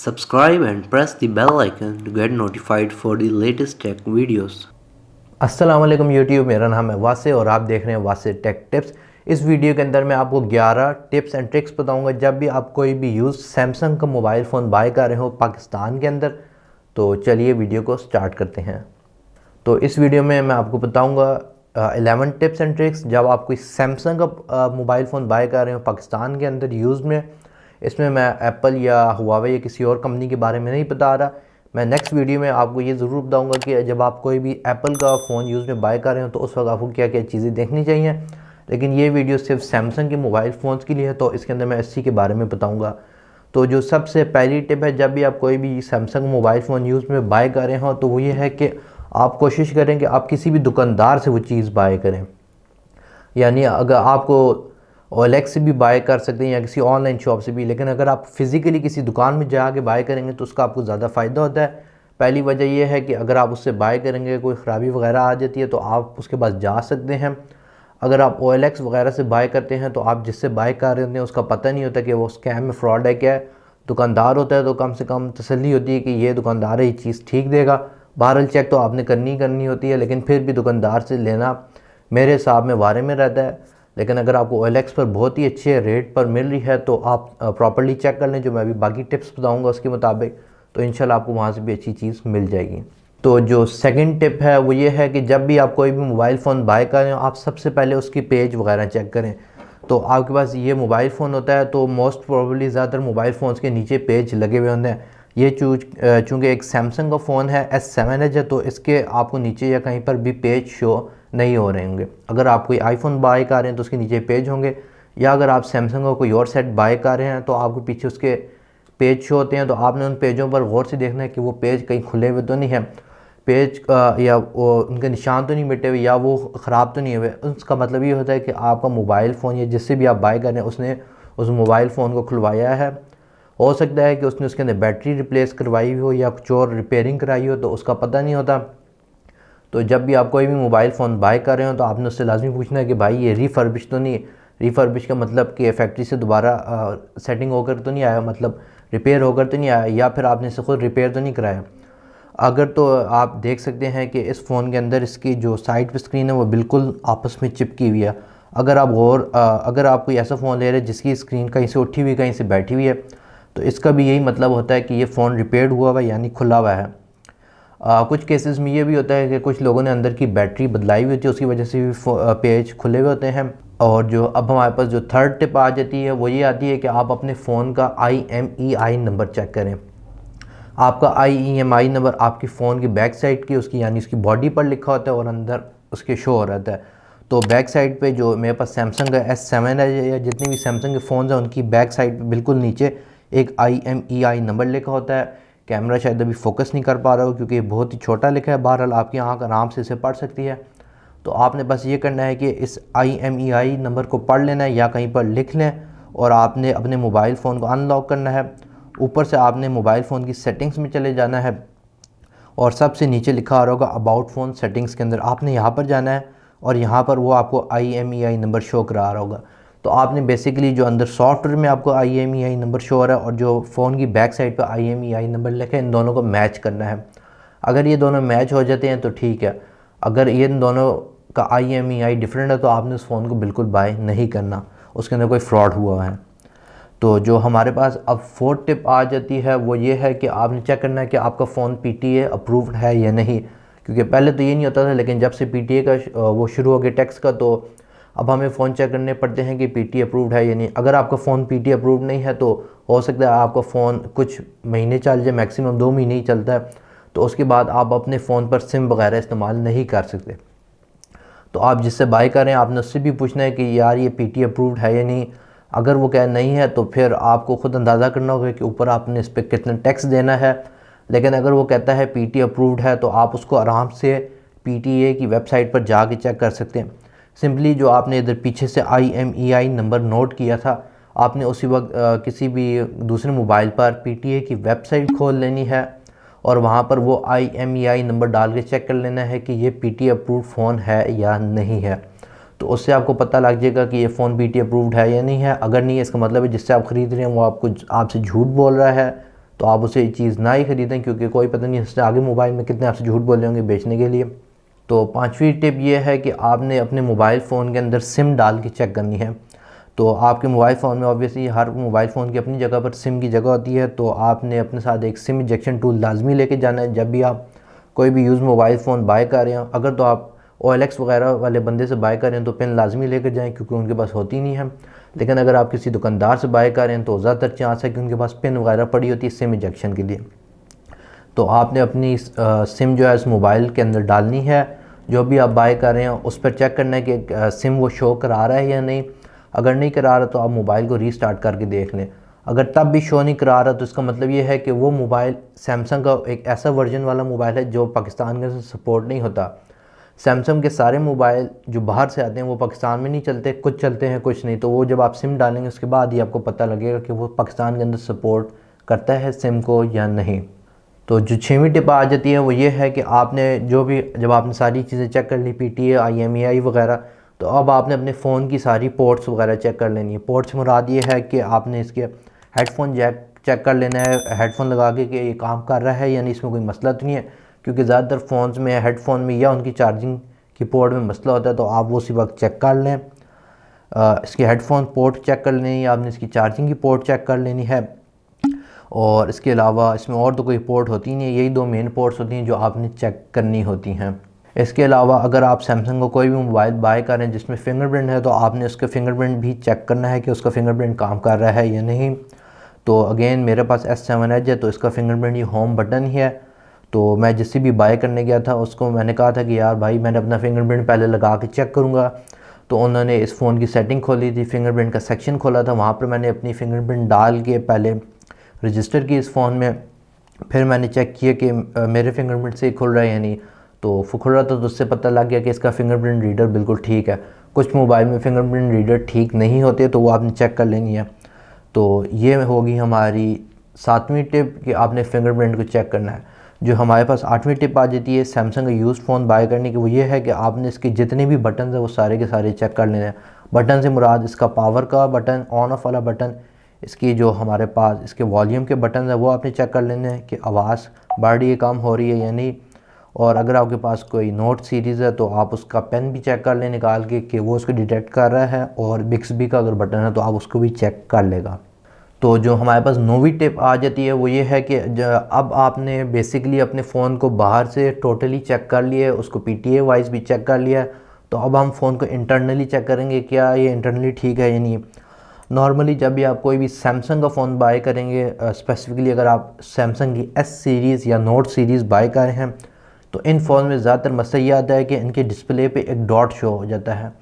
Subscribe and press the bell icon to get notified for the latest tech videos. अस्सलाम वालेकुम YouTube. मेरा नाम है वासे और आप देख रहे हैं वासे टेक टिप्स। इस वीडियो के अंदर मैं आपको 11 टिप्स एंड ट्रिक्स बताऊंगा जब भी आप कोई भी यूज़ सैमसंग का मोबाइल फ़ोन बाय कर रहे हो पाकिस्तान के अंदर। तो चलिए वीडियो को स्टार्ट करते हैं। तो इस वीडियो में मैं आपको बताऊंगा 11 टिप्स एंड ट्रिक्स जब आप कोई सैमसंग का मोबाइल फ़ोन बाय कर रहे हो पाकिस्तान के अंदर यूज़ में। इसमें मैं एप्पल या हुआवे या किसी और कंपनी के बारे में नहीं बता रहा। मैं नेक्स्ट वीडियो में आपको ये ज़रूर बताऊंगा कि जब आप कोई भी एप्पल का फ़ोन यूज़ में बाय कर रहे हो तो उस वक्त आपको क्या क्या चीज़ें देखनी चाहिए। लेकिन ये वीडियो सिर्फ सैमसंग के मोबाइल फ़ोन्स के लिए है, तो इसके अंदर मैं इसी के बारे में बताऊंगा। तो जो सबसे पहली टिप है जब भी आप कोई भी सैमसंग मोबाइल फ़ोन यूज़ में बाय कर रहे हो तो वो ये है कि आप कोशिश करें कि आप किसी भी दुकानदार से वो चीज़ बाय करें। यानी अगर आपको OLX से भी बाय कर सकते हैं या किसी ऑनलाइन शॉप से भी, लेकिन अगर आप फिज़िकली किसी दुकान में जाके बाय करेंगे तो उसका आपको ज़्यादा फ़ायदा होता है। पहली वजह यह है कि अगर आप उससे बाय करेंगे कोई ख़राबी वगैरह आ जाती है तो आप उसके पास जा सकते हैं। अगर आप OLX वगैरह से बाय करते हैं तो आप जिससे बाय कर रहे होते हैं उसका पता नहीं होता कि वो स्कैम में फ्रॉड है क्या है। दुकानदार होता है तो कम से कम तसल्ली होती है कि ये दुकानदार है ये चीज़ ठीक देगा। बहरहाल चेक तो आपने करनी होती है, लेकिन फिर भी दुकानदार से लेना मेरे हिसाब में वारे में रहता है। लेकिन अगर आपको OLX पर बहुत ही अच्छे रेट पर मिल रही है तो आप प्रॉपर्ली चेक कर लें, जो मैं अभी बाकी टिप्स बताऊंगा उसके मुताबिक, तो इंशाल्लाह आपको वहाँ से भी अच्छी चीज़ मिल जाएगी। तो जो सेकंड टिप है वो ये है कि जब भी आप कोई भी मोबाइल फ़ोन बाय करें आप सबसे पहले उसकी पेज वगैरह चेक करें। तो आपके पास ये मोबाइल फ़ोन होता है तो मोस्ट प्रोबेबली ज़्यादातर मोबाइल फ़ोन्स के नीचे पेज लगे हुए होते हैं। ये चूँकि एक सैमसंग का फ़ोन है S7 है तो इसके आपको नीचे या कहीं पर भी पेज शो नहीं हो रहे होंगे। अगर आप कोई आईफोन बाय कर रहे हैं तो उसके नीचे पेज होंगे, या अगर आप सैमसंग का कोई और सेट बाय कर रहे हैं तो आपको पीछे उसके पेज शो होते हैं। तो आपने उन पेजों पर गौर से देखना है कि वो पेज कहीं खुले हुए तो नहीं है, पेज या वो उनके निशान तो नहीं मिटे हुए या वो ख़राब तो नहीं हुए। उसका मतलब ये होता है कि आपका मोबाइल फ़ोन या जिससे भी आप बाय कर रहे हैं उसने उस मोबाइल फ़ोन को खुलवाया है। हो सकता है कि उसने उसके अंदर बैटरी रिप्लेस करवाई हो या कुछ और रिपेयरिंग कराई हो, तो उसका पता नहीं होता। तो जब भी आप कोई भी मोबाइल फ़ोन बाय कर रहे हो तो आपने उससे लाजमी पूछना है कि भाई ये रिफर्बिश तो नहीं। रिफर्बिश का मतलब कि फैक्ट्री से दोबारा सेटिंग होकर तो नहीं आया, मतलब रिपेयर होकर तो नहीं आया, या फिर आपने इसे खुद रिपेयर तो नहीं कराया। अगर तो आप देख सकते हैं कि इस फ़ोन के अंदर इसकी जो साइड पे स्क्रीन है वो बिल्कुल आपस में चिपकी हुई है। अगर आप कोई ऐसा फ़ोन ले रहे हैं जिसकी स्क्रीन कहीं से उठी हुई कहीं से बैठी हुई है तो इसका भी यही मतलब होता है कि ये फ़ोन रिपेयर्ड हुआ हुआ है, यानी खुला हुआ है। कुछ केसेस में ये भी होता है कि कुछ लोगों ने अंदर की बैटरी बदलाई हुई होती है, उसकी वजह से भी पेज खुले हुए होते हैं। और जो अब हमारे पास जो थर्ड टिप आ जाती है वो ये आती है कि आप अपने फ़ोन का IMEI नंबर चेक करें। आपका IMEI नंबर आपकी फ़ोन की बैक साइड की उसकी यानी उसकी बॉडी पर लिखा होता है और अंदर उसके शो हो रहता है। तो बैक साइड पे जो मेरे पास सैमसंग का S7 है या जितने भी सैमसंग के फ़ोन हैं उनकी बैक साइड पे बिल्कुल नीचे एक IMEI नंबर लिखा होता है। कैमरा शायद अभी फोकस नहीं कर पा रहा हो क्योंकि बहुत ही छोटा लिखा है, बहरहाल आपकी आँख आराम से इसे पढ़ सकती है। तो आपने बस ये करना है कि इस IMEI नंबर को पढ़ लेना है या कहीं पर लिख लें और आपने अपने मोबाइल फ़ोन को अनलॉक करना है। ऊपर से आपने मोबाइल फ़ोन की सेटिंग्स में चले जाना है और सबसे नीचे लिखा आ रहा होगा अबाउट फ़ोन सेटिंग्स के अंदर आपने यहाँ पर जाना है और यहाँ पर वो आपको IMEI नंबर शो करा रहा होगा। तो आपने बेसिकली जो अंदर सॉफ्टवेयर में आपको IMEI नंबर शो हो रहा है और जो फ़ोन की बैक साइड पर IMEI नंबर लिखा है इन दोनों को मैच करना है। अगर ये दोनों मैच हो जाते हैं तो ठीक है, अगर ये इन दोनों का IMEI डिफरेंट है तो आपने उस फ़ोन को बिल्कुल बाय नहीं करना, उसके अंदर कोई फ्रॉड हुआ है। तो जो हमारे पास अब फोर्थ टिप आ जाती है वो ये है कि आपने चेक करना है कि आपका फ़ोन PTA अप्रूव्ड है या नहीं। क्योंकि पहले तो ये नहीं होता था, लेकिन जब से PTA का वो शुरू हो गया टैक्स का, तो अब हमें फ़ोन चेक करने पड़ते हैं कि PTA अप्रूव्ड है या नहीं। अगर आपका फ़ोन PTA अप्रूव्ड नहीं है तो हो सकता है आपका फ़ोन कुछ महीने चल जाए, मैक्सिमम 2 महीने ही चलता है। तो उसके बाद आप अपने फ़ोन पर सिम वगैरह इस्तेमाल नहीं कर सकते। तो आप जिससे बाय कर रहे हैं आपने उससे भी पूछना है कि यार ये PTA अप्रूव्ड है या नहीं। अगर वो कह नहीं है तो फिर आपको ख़ुद अंदाज़ा करना होगा कि ऊपर आपने इस पर कितना टैक्स देना है। लेकिन अगर वो कहता है PTA अप्रूव्ड है तो आप उसको आराम से PTA की वेबसाइट पर जाके चेक कर सकते हैं। सिंपली जो आपने इधर पीछे से IMEI नंबर नोट किया था आपने उसी वक्त किसी भी दूसरे मोबाइल पर PTA की वेबसाइट खोल लेनी है और वहाँ पर वो IMEI नंबर डाल के चेक कर लेना है कि ये PTA अप्रूव्ड फ़ोन है या नहीं है। तो उससे आपको पता लग जाएगा कि ये फ़ोन PTA अप्रूव्ड है या नहीं है। अगर नहीं है इसका मतलब है जिससे आप ख़रीद रहे हैं वो आपसे झूठ बोल रहा है। तो आप उसे चीज़ ना ही ख़रीदें, क्योंकि कोई पता नहीं इससे आगे मोबाइल में कितने आपसे झूठ बोले होंगे बेचने के लिए। तो पांचवी टिप ये है कि आपने अपने मोबाइल फ़ोन के अंदर सिम डाल के चेक करनी है। तो आपके मोबाइल फ़ोन में ऑब्वियसली हर मोबाइल फ़ोन की अपनी जगह पर सिम की जगह होती है, तो आपने अपने साथ एक सिम इंजेक्शन टूल लाजमी लेके जाना है जब भी आप कोई भी यूज़ मोबाइल फ़ोन बाय कर रहे हो। अगर तो आप OLX वगैरह वाले बंदे से बाय कर रहे हैं तो पिन लाजमी लेकर जाएं, क्योंकि उनके पास होती नहीं है। लेकिन अगर आप किसी दुकानदार से बाय कर रहे हैं तो ज़्यादातर चांस है कि उनके पास पिन वगैरह पड़ी होती है सिम इंजेक्शन के लिए। तो आपने अपनी सिम जो है इस मोबाइल के अंदर डालनी है। जो भी आप बाय कर रहे हैं उस पर चेक करना है कि सिम वो शो करा रहा है या नहीं। अगर नहीं करा रहा तो आप मोबाइल को रीस्टार्ट करके देख लें। अगर तब भी शो नहीं करा रहा तो इसका मतलब ये है कि वो मोबाइल सैमसंग का एक ऐसा वर्जन वाला मोबाइल है जो पाकिस्तान के सपोर्ट नहीं होता। सैमसंग के सारे मोबाइल जो बाहर से आते हैं वो पाकिस्तान में नहीं चलते, कुछ चलते हैं कुछ नहीं। तो वो जब आप सिम डालेंगे उसके बाद ही आपको पता लगेगा कि वो पाकिस्तान के अंदर सपोर्ट करता है सिम को या नहीं। तो जो छवीं टिप आ जाती है वो ये है कि आपने जो भी जब आपने सारी चीज़ें चेक कर ली, PTA IMEI वगैरह, तो अब आपने अपने फ़ोन की सारी पोर्ट्स वगैरह चेक कर लेनी है। पोर्ट्स मुराद ये है कि आपने इसके हेडफोन जैक चेक कर लेना है हेडफोन लगा के कि ये काम कर रहा है यानी इसमें कोई मसला तो नहीं है, क्योंकि ज़्यादातर फ़ोन्स में हेडफोन में या उनकी चार्जिंग की पोर्ट में मसला होता है। तो आप वो उसी वक्त चेक कर लें। इसकी हेडफोन पोर्ट चेक कर लेनी है आपने, इसकी चार्जिंग की पोर्ट चेक कर लेनी है, और इसके अलावा इसमें और तो कोई पोर्ट होती नहीं है, यही दो मेन पोर्ट्स होती हैं जो आपने चेक करनी होती हैं। इसके अलावा अगर आप सैमसंग को कोई भी मोबाइल बाय करें जिसमें फ़िंगरप्रिंट है तो आपने उसका फ़िंगरप्रिंट भी चेक करना है कि उसका फ़िंगरप्रिंट काम कर रहा है या नहीं। तो अगेन मेरे पास S7 Edge है तो इसका फ़िंगरप्रिंट ये होम बटन ही है। तो मैं जिससे भी बाय करने गया था उसको मैंने कहा था कि यार भाई मैंने अपना फ़िंगरप्रिंट पहले लगा के चेक करूँगा। तो उन्होंने इस फ़ोन की सेटिंग खोली थी, फ़िंगरप्रिंट का सेक्शन खोला था, वहाँ पर मैंने अपनी फ़िंगरप्रिंट डाल के पहले रजिस्टर की इस फ़ोन में, फिर मैंने चेक किया कि मेरे फिंगरप्रिंट से ही खुल रहा है या नहीं। तो खुल रहा था तो उससे पता लग गया कि इसका फिंगरप्रिंट रीडर बिल्कुल ठीक है। कुछ मोबाइल में फिंगरप्रिंट रीडर ठीक नहीं होते तो वो आपने चेक कर लेनी है। तो ये होगी हमारी 7वीं टिप कि आपने फिंगरप्रिंट को चेक करना है। जो हमारे पास 8वीं टिप आ जाती है सैमसंग का यूज़ फ़ोन बाय करने की, वो ये है कि आपने इसके जितने भी बटन हैं वो सारे के सारे चेक कर लेने हैं। बटन से मुराद इसका पावर का बटन, ऑन ऑफ वाला बटन, इसकी जो हमारे पास इसके वॉल्यूम के बटन है वो आपने चेक कर लेने हैं कि आवाज़ बढ़ रही है कम हो रही है या नहीं। और अगर आपके पास कोई नोट सीरीज़ है तो आप उसका पेन भी चेक कर लें निकाल के कि वो उसको डिटेक्ट कर रहा है, और बिक्सबी का अगर बटन है तो आप उसको भी चेक कर लेगा। तो जो हमारे पास 9वीं टिप आ जाती है वो ये है कि अब आपने बेसिकली अपने फ़ोन को बाहर से टोटली चेक कर लिया है, उसको PTA वाइज भी चेक कर लिया है। तो अब हम फ़ोन को इंटरनली चेक करेंगे क्या ये इंटरनली ठीक है या नहीं। नॉर्मली जब भी आप कोई भी सैमसंग का फ़ोन बाय करेंगे, स्पेसिफिकली अगर आप सैमसंग की S सीरीज़ या नोट सीरीज़ बाय कर रहे हैं तो इन फ़ोन में ज़्यादातर मसला ये आता है कि इनके डिस्प्ले पे एक डॉट शो हो जाता है।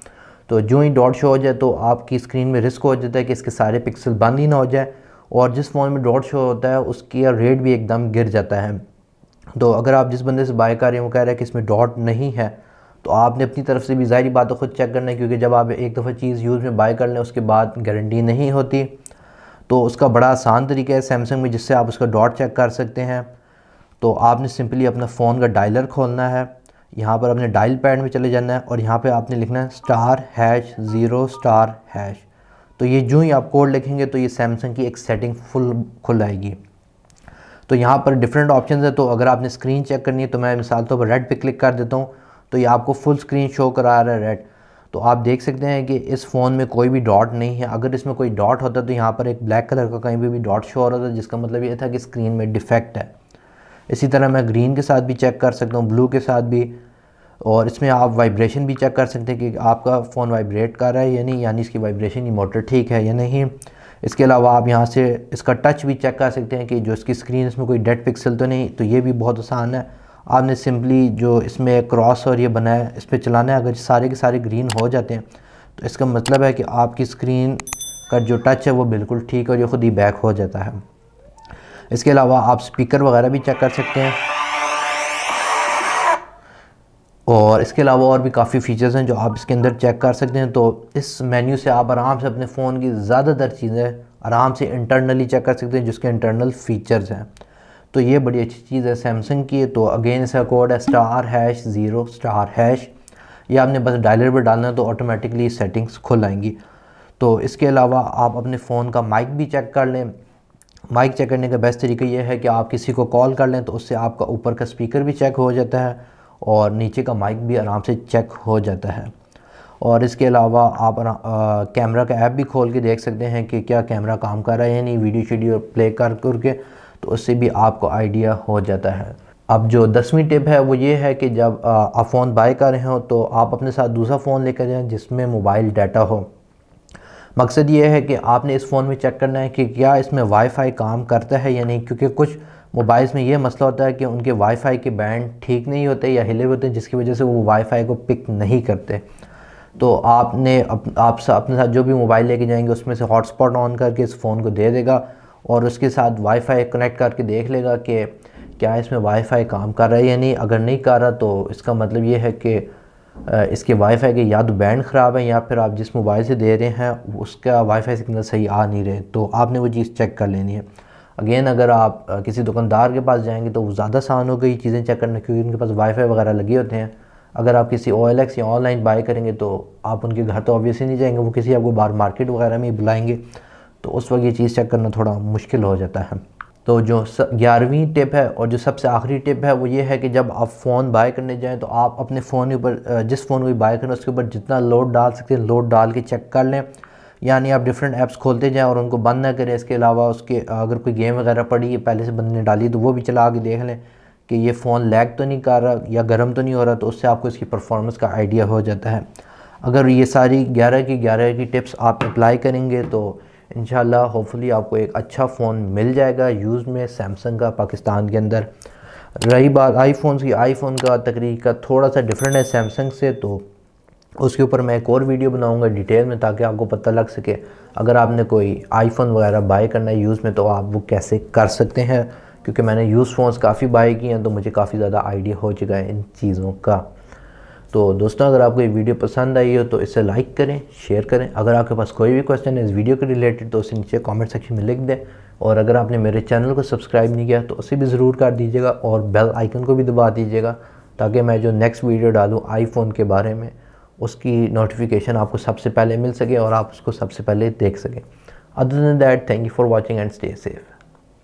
तो जो ही डॉट शो हो जाए तो आपकी स्क्रीन में रिस्क हो जाता है कि इसके सारे पिक्सल बंद ही ना हो जाए, और जिस फ़ोन में डॉट शो होता है उसकी रेट भी एकदम गिर जाता है। तो अगर आप जिस बंदे से बाय कर रहे हैं वो कह रहा है कि इसमें डॉट नहीं है, तो आपने अपनी तरफ से भी ज़ाहिर बात है ख़ुद चेक करना है, क्योंकि जब आप एक दफ़ा चीज़ यूज़ में बाय कर लें उसके बाद गारंटी नहीं होती। तो उसका बड़ा आसान तरीका है सैमसंग में जिससे आप उसका डॉट चेक कर सकते हैं। तो आपने सिंपली अपना फ़ोन का डायलर खोलना है, यहाँ पर अपने डायल पैड में चले जाना है और यहाँ पे आपने लिखना है *#0*#। तो ये जो ही आप कोड लिखेंगे तो ये सैमसंग की एक सेटिंग फुल खुल आएगी। तो यहाँ पर डिफरेंट ऑप्शन है। तो अगर आपने स्क्रीन चेक करनी है तो मैं मिसाल तौर पर रेड पे क्लिक कर देता हूँ तो ये आपको फुल स्क्रीन शो करा रहा है रेड। तो आप देख सकते हैं कि इस फ़ोन में कोई भी डॉट नहीं है। अगर इसमें कोई डॉट होता तो यहाँ पर एक ब्लैक कलर का कहीं भी डॉट शो हो रहा था, जिसका मतलब ये था कि स्क्रीन में डिफेक्ट है। इसी तरह मैं ग्रीन के साथ भी चेक कर सकता हूँ, ब्लू के साथ भी, और इसमें आप वाइब्रेशन भी चेक कर सकते हैं कि आपका फ़ोन वाइब्रेट कर रहा है या नहीं, यानी इसकी वाइब्रेशन की मोटर ठीक है या नहीं। इसके अलावा आप यहाँ से इसका टच भी चेक कर सकते हैं कि जो इसकी स्क्रीन इसमें कोई डेड पिक्सल तो नहीं। तो ये भी बहुत आसान है, आपने सिंपली जो इसमें क्रॉस और ये बना है इस पर चलाना है। अगर सारे के सारे ग्रीन हो जाते हैं तो इसका मतलब है कि आपकी स्क्रीन का जो टच है वो बिल्कुल ठीक है और ये ख़ुद ही बैक हो जाता है। इसके अलावा आप स्पीकर वगैरह भी चेक कर सकते हैं, और इसके अलावा और भी काफ़ी फ़ीचर्स हैं जो आप इसके अंदर चेक कर सकते हैं। तो इस मेन्यू से आप आराम से अपने फ़ोन की ज़्यादातर चीज़ें आराम से इंटरनली चेक कर सकते हैं जिसके इंटरनल फ़ीचर्स हैं। तो ये बड़ी अच्छी चीज़ है सैमसंग की। तो अगेन इसका कोड है *0*#। ये आपने बस डायलर पर डालना है तो ऑटोमेटिकली सेटिंग्स खुल आएंगी। तो इसके अलावा आप अपने फ़ोन का माइक भी चेक कर लें। माइक चेक करने का बेस्ट तरीका ये है कि आप किसी को कॉल कर लें तो उससे आपका ऊपर का स्पीकर भी चेक हो जाता है और नीचे का माइक भी आराम से चेक हो जाता है। और इसके अलावा आप कैमरा का ऐप भी खोल के देख सकते हैं कि क्या कैमरा काम कर रहा है या नहीं, वीडियो शीडियो प्ले कर करके, तो उससे भी आपको आइडिया हो जाता है। अब जो 10वीं टिप है वो ये है कि जब आप फ़ोन बाय कर रहे हो तो आप अपने साथ दूसरा फ़ोन लेकर जाएं जिसमें मोबाइल डाटा हो। मकसद ये है कि आपने इस फ़ोन में चेक करना है कि क्या इसमें वाईफाई काम करता है या नहीं, क्योंकि कुछ मोबाइल्स में ये मसला होता है कि उनके वाईफाई के बैंड ठीक नहीं होते या हिले हुए होते हैं, जिसकी वजह से वो वाईफाई को पिक नहीं करते। तो आपने अपने साथ जो भी मोबाइल लेके जाएंगे उसमें से हॉटस्पॉट ऑन करके इस फ़ोन को दे देगा और उसके साथ वाईफाई कनेक्ट करके देख लेगा कि क्या इसमें वाईफाई काम कर रहा है या नहीं। अगर नहीं कर रहा तो इसका मतलब ये है कि इसके वाईफाई के या तो बैंड ख़राब है या फिर आप जिस मोबाइल से दे रहे हैं उसका वाईफाई सिग्नल सही आ नहीं रहे, तो आपने वो चीज़ चेक कर लेनी है। अगेन अगर आप किसी दुकानदार के पास जाएंगे तो वो ज़्यादा आसान हो गई चीज़ें चेक करना, क्योंकि उनके पास वाईफाई वगैरह लगे होते हैं। अगर आप किसी OLX या ऑनलाइन बाय करेंगे तो आप उनके घर तो ऑब्वियसली नहीं जाएंगे, वो किसी आपको बाहर मार्केट वगैरह में ही बुलाएंगे, तो उस वक्त ये चीज़ चेक करना थोड़ा मुश्किल हो जाता है। तो जो 11वीं टिप है और जो सबसे आखिरी टिप है वो ये है कि जब आप फ़ोन बाय करने जाएं तो आप अपने फ़ोन के ऊपर जिस फ़ोन को बाय करें उसके ऊपर जितना लोड डाल सकते हैं लोड डाल के चेक कर लें। यानी आप डिफरेंट ऐप्स खोलते जाएं और उनको बंद ना करें। इसके अलावा उसके अगर कोई गेम वगैरह पड़ी है पहले से बंदे ने डाली तो वो भी चला के देख लें कि ये फ़ोन लैग तो नहीं कर रहा या गर्म तो नहीं हो रहा, तो उससे आपको इसकी परफॉर्मेंस का आइडिया हो जाता है। अगर ये सारी 11 की टिप्स आप अप्लाई करेंगे तो इंशाल्लाह होपफुली आपको एक अच्छा फ़ोन मिल जाएगा यूज़ में सैमसंग का पाकिस्तान के अंदर। रही बात आईफोन की, आईफोन का तरीका थोड़ा सा डिफरेंट है सैमसंग से, तो उसके ऊपर मैं एक और वीडियो बनाऊंगा डिटेल में ताकि आपको पता लग सके अगर आपने कोई आईफोन वगैरह बाय करना है यूज़ में तो आप वो कैसे कर सकते हैं, क्योंकि मैंने यूज़ फ़ोन्स काफ़ी बाय किए हैं तो मुझे काफ़ी ज़्यादा आइडिया हो चुका है इन चीज़ों का। तो दोस्तों अगर आपको ये वीडियो पसंद आई हो तो इसे लाइक करें, शेयर करें। अगर आपके पास कोई भी क्वेश्चन है इस वीडियो के रिलेटेड तो उसे नीचे कमेंट सेक्शन में लिख दें। और अगर आपने मेरे चैनल को सब्सक्राइब नहीं किया तो उसे भी ज़रूर कर दीजिएगा और बेल आइकन को भी दबा दीजिएगा ताकि मैं जो नेक्स्ट वीडियो डालूँ आईफोन के बारे में उसकी नोटिफिकेशन आपको सबसे पहले मिल सके और आप उसको सबसे पहले देख सकें। Other than that, thank you for watching and stay safe.